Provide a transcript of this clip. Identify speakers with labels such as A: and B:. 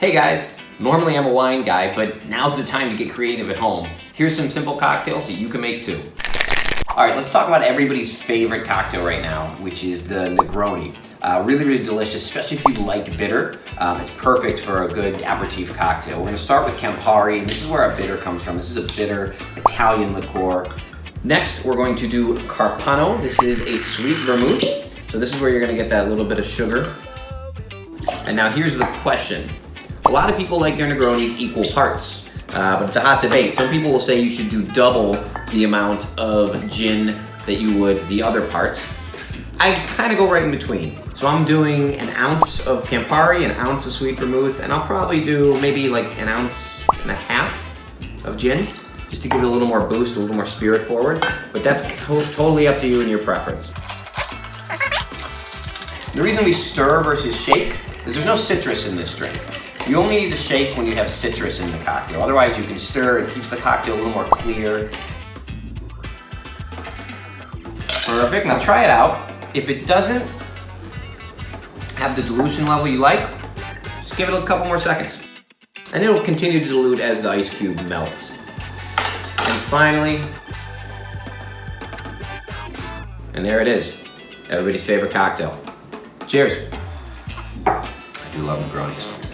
A: Hey guys, normally I'm a wine guy, but now's the time to get creative at home. Here's some simple cocktails that you can make too. All right, let's talk about everybody's favorite cocktail right now, which is the Negroni. Really delicious, especially if you like bitter. It's perfect for a good aperitif cocktail. We're gonna start with Campari, and this is where our bitter comes from. This is a bitter Italian liqueur. Next, we're going to do Carpano. This is a sweet vermouth. So this is where you're gonna get that little bit of sugar. And now here's the question. A lot of people like their Negronis equal parts, but it's a hot debate. Some people will say you should do double the amount of gin that you would the other parts. I kind of go right in between. So I'm doing an ounce of Campari, an ounce of sweet vermouth, and I'll probably do maybe like an ounce and a half of gin, just to give it a little more boost, a little more spirit forward. But that's totally up to you and your preference. The reason we stir versus shake is there's no citrus in this drink. You only need to shake when you have citrus in the cocktail. Otherwise, you can stir. It keeps the cocktail a little more clear. Perfect. Now try it out. If it doesn't have the dilution level you like, just give it a couple more seconds. And it'll continue to dilute as the ice cube melts. And finally, and there it is. Everybody's favorite cocktail. Cheers. I do love Negronis.